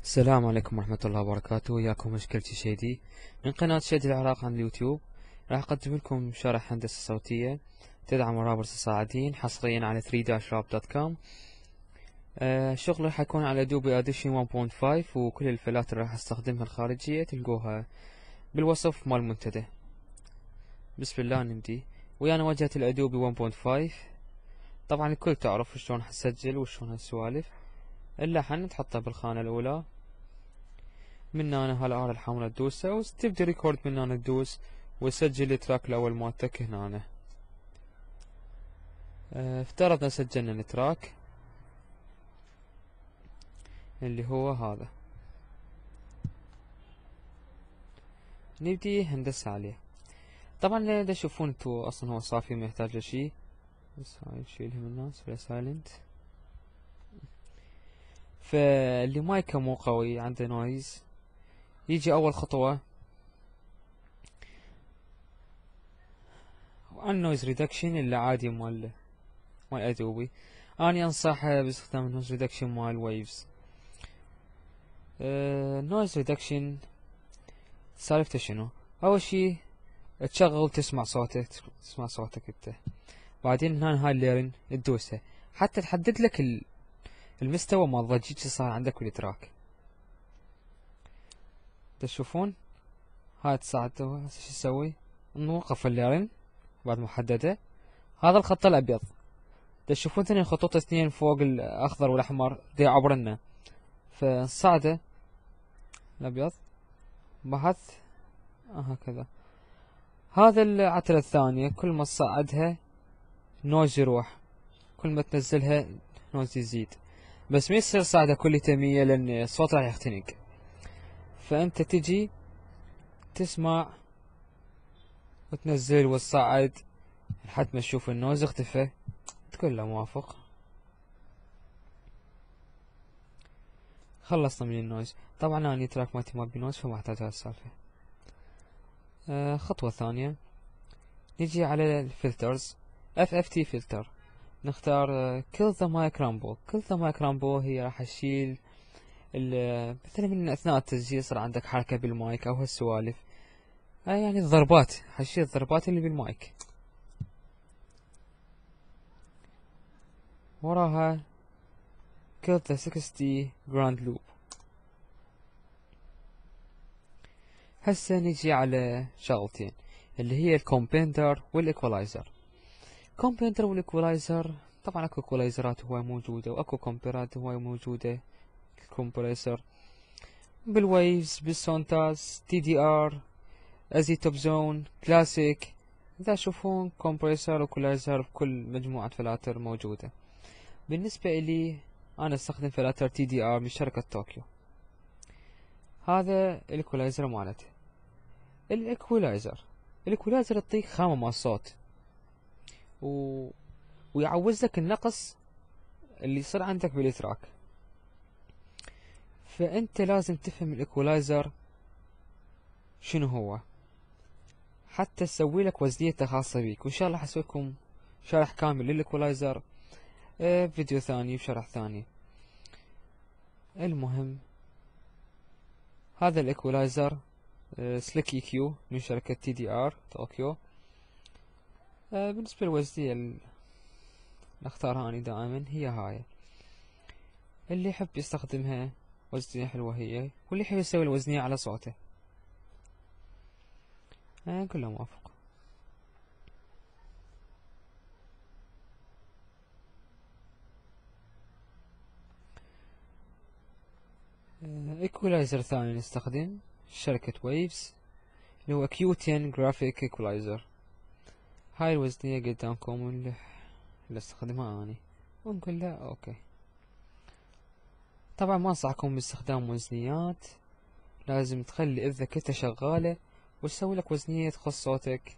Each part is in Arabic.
السلام عليكم ورحمة الله وبركاته. وياكم مشكلتي شيدي من قناة شيدي العراق عن اليوتيوب. راح أقدم لكم شرح هندسة صوتية تدعم الرابرز الصاعدين حصريا على 3-rap.com. شغلي حيكون على أدوبي أديشن 1.5، وكل الفلات اللي راح استخدمها الخارجية تلقوها بالوصف مال المنتدى. بسم الله نبدي. ويانا واجهة الأدوبي 1.5. طبعا الكل تعرف شلون حسجل وشلون هالسوالف. اللحن تحطه بالخانة الأولى، من هنا هالآلة الحاملة تدوسه وتبدي ريكورد من هنا تدوس وسجل التراك الأول مالتك هنا. افترضنا سجلنا التراك اللي هو هذا، نبدي هندسة عليه. طبعا لا تشوفون انتو اصلا هو صافي ما يحتاج لشي، بس هاي نشيلها من الناس ولا سايلنت. فاللي مايكه مو قوي عنده نويز، يجي اول خطوة عن نويز ريدكشن اللي عادي مال ادوبي. اني انصح باستخدام النويز ريدكشن مال ويفز. نويز ريدكشن سالفته شنو؟ اول شي تشغل تسمع صوتك انت، بعدين هنا هاي الليرن تدوسها حتى تحدد لك المستوى مال الضجيج اللي صار عندك بالتراك. تشوفون هاي تصعد شو تسوي؟ نوقف الليرن بعد ما حدده. هذا الخط الابيض تشوفون ثاني الخطوط اثنين فوق الاخضر والاحمر دي عبرنا، فنصعده الابيض بحث هكذا. هذا العتلة الثانية كل ما تصعدها نويز يروح، كل ما تنزلها نويز يزيد، بس ما يصير صعدة كليته 100 لان الصوت راح يختنق. فانت تجي تسمع وتنزل وتصعد لحد ما تشوف النويز اختفى، تقول له موافق. خلصنا من النويز. طبعا انا تراك مالتي ما بنويز فما احتاج هالسالفة. خطوة ثانية نجي على الفلترز. FFT فلتر نختار كل ذا مايك رامبو. كل ذا مايك رامبو هي راح تشيل مثلا من اثناء التسجيل يصير عندك حركة بالمايك او هالسوالف، يعني الضربات، حشيل الضربات اللي بالمايك. وراها كل ذا 60 جراند لوب. هسه نجي على شغلتين اللي هي الكومبيندر والايكولايزر. كومبيندر والايكولايزر طبعا اكو ايكولايزرات هواي موجودة واكو كومبيرات هواي موجودة. الكمبريسر بالويفز بالسونتاز TDR ازي توب زون كلاسيك. اذا تشوفون كومبريسر وايكولايزر بكل مجموعة فلاتر موجودة. بالنسبة الي انا استخدم فلاتر TDR من شركة طوكيو. هذا الايكولايزر مالته. الايكولايزر يعطيك خامة مال صوت ويعوز لك النقص اللي يصير عندك بالتراك. فانت لازم تفهم الايكولايزر شنو هو حتى تسوي لك وزنيته خاصة بيك. وان شاء الله حسوي لكم شرح كامل للايكولايزر فيديو ثاني وشرح ثاني. المهم هذا الايكولايزر سليك اي كيو من شركة TDR طوكيو. بالنسبة للوزنية اللي اختارها اني دائما هي هاي. اللي يحب يستخدمها وزنية حلوة هي، واللي يحب يسوي الوزنية على صوته كله موافق. ايكولايزر ثاني نستخدم شركة ويفز اللي هو Q10 جرافيك ايكولايزر. هاي الوزنية قدامكم اللي استخدمها اني ونقول له اوكي. طبعا ما انصحكم باستخدام وزنيات، لازم تخلي الذاكرة شغالة وتسوي لك وزنية تخص صوتك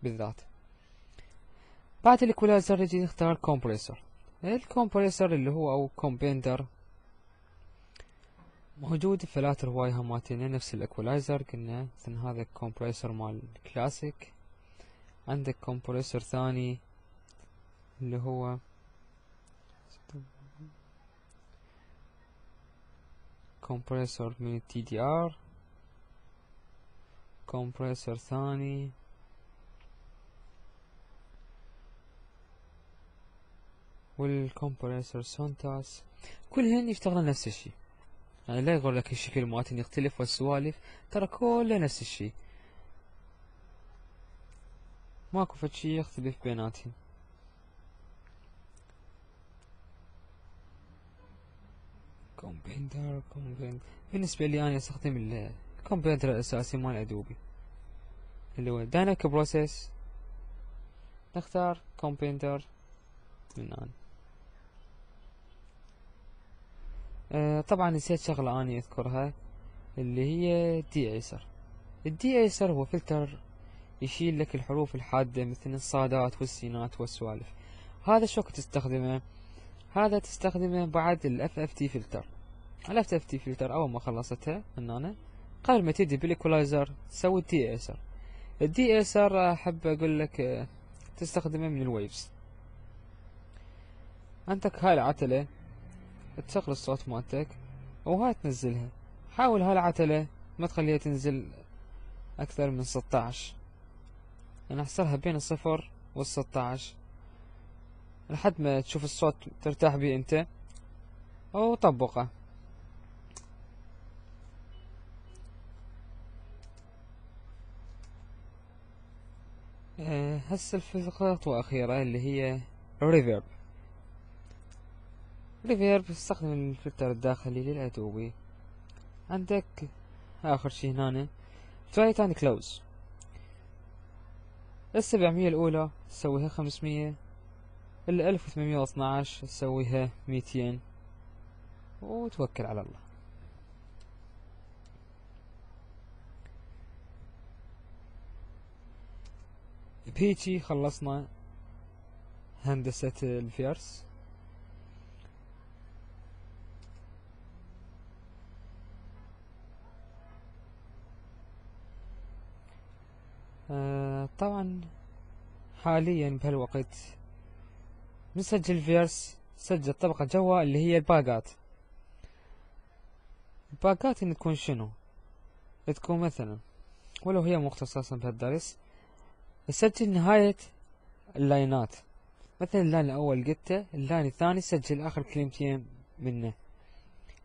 بالذات. بعد الايكولايزر نجي نختار كومبريسر. الكومبريسر اللي هو او كومبيندر موجود فلاتر هواي هماتنا نفس الايكولايزر. قلنا مثل هذا الكومبريسر مال كلاسيك. عندك كومبريسر ثاني اللي هو كومبريسور من التي دي ار، كومبريسور ثاني، والكومبريسور سونتاس، كلهن يشتغلن نفس الشي. يعني لا يقول لك الشكل مالتن يختلف والسوالف، ترى كله نفس الشي، ماكو فد شي يختلف بيناتهم. كومبيندر بالنسبة لي أنا أستخدم الكومبيندر الأساسي مال أدوبي اللي هو دايناميك بروسيس. نختار كومبيندر من طبعا نسيت شغلة أني أذكرها، اللي هي دي ايسر. الدي ايسر هو فلتر يشيل لك الحروف الحادة مثل الصادات والسينات والسوالف. هذا شو تستخدمه؟ هذا تستخدمه بعد الاف اف تي فلتر. الاف اف تي فلتر اول ما خلصتها من هنا، قبل ما تدي بالايكولايزر تسوي الدي ايسر. الدي ايسر احب اقول لك تستخدمه من الويفز. عندك هاي العتلة تشغل الصوت مالتك وهاي تنزلها. حاول هاي العتلة ما تخليها تنزل اكثر من 16، انا احصرها بين الصفر وال16 لحد ما تشوف الصوت ترتاح بيه انت وطبقه. هسه الخطوة أخيرة اللي هي ريفيرب. ريفيرب استخدم الفلتر الداخلي للأدوبي. عندك آخر شي هنا تراي كلوز. 700 الأولى تسويها 500، 1812 تسويها 200، وتوكل على الله. بهيجي خلصنا هندسة الفيرس. طبعا حاليا بهالوقت نسجل فيرس، سجل طبقة جوا اللي هي الباقات. الباقات ان تكون شنو؟ تكون مثلا ولو هي مختصصة بهالدرس تسجل نهاية اللاينات، مثلا اللاين الأول قلته، اللاين الثاني سجل آخر كلمتين منه،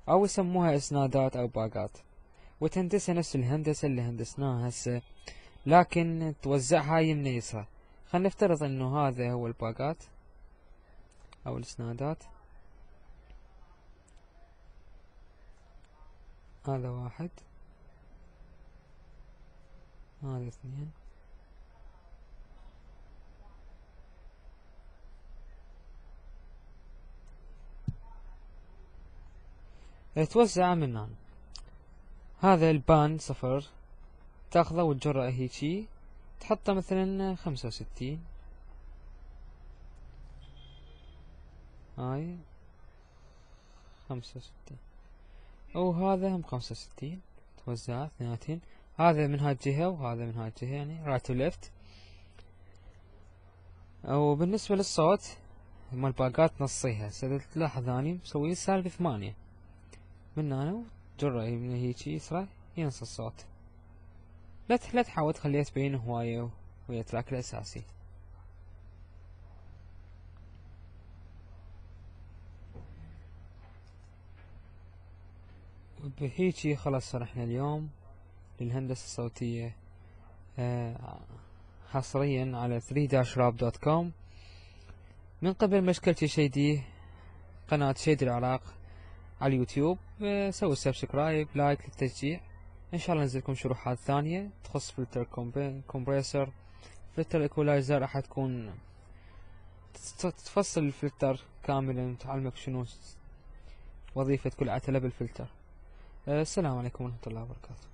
أو يسموها إسنادات أو باقات، وتهندسها نفس الهندسة اللي هندسناها هسه، لكن توزعها يمنى يسرى. خلينا نفترض إنه هذا هو الباقات أو الإسنادات، هذا واحد، هذا اثنين، توزع من هنا. هذا البان صفر تاخذه وتجره هيجي تحطه مثلا 65، هاي 65، وهذا هم 65 توزع اثنيناتين، هذا من هاي الجهة وهذا من هاي الجهة، يعني رايت وليفت. وبالنسبة للصوت مال باقات نصيها، تلاحظ اني مسوي سالب 8 من هنا، وجره من هيجي يسرى ينص الصوت. لا تحاول تخليها تبين هواية ويا التراك الأساسي. وبهيجي خلص شرحنا اليوم للهندسة الصوتية حصريا على 3-rap.com. من قبل مشكلتي شيدي قناة شيدي العراق على اليوتيوب، سووا سبسكرايب لايك للتشجيع. ان شاء الله ننزلكم شروحات ثانية تخص فلتر كومبريسر، فلتر ايكولايزر، راح تكون تفصل الفلتر كاملا، تعلمك شنو وظيفة كل عتلة بالفلتر. السلام عليكم ورحمة الله وبركاته.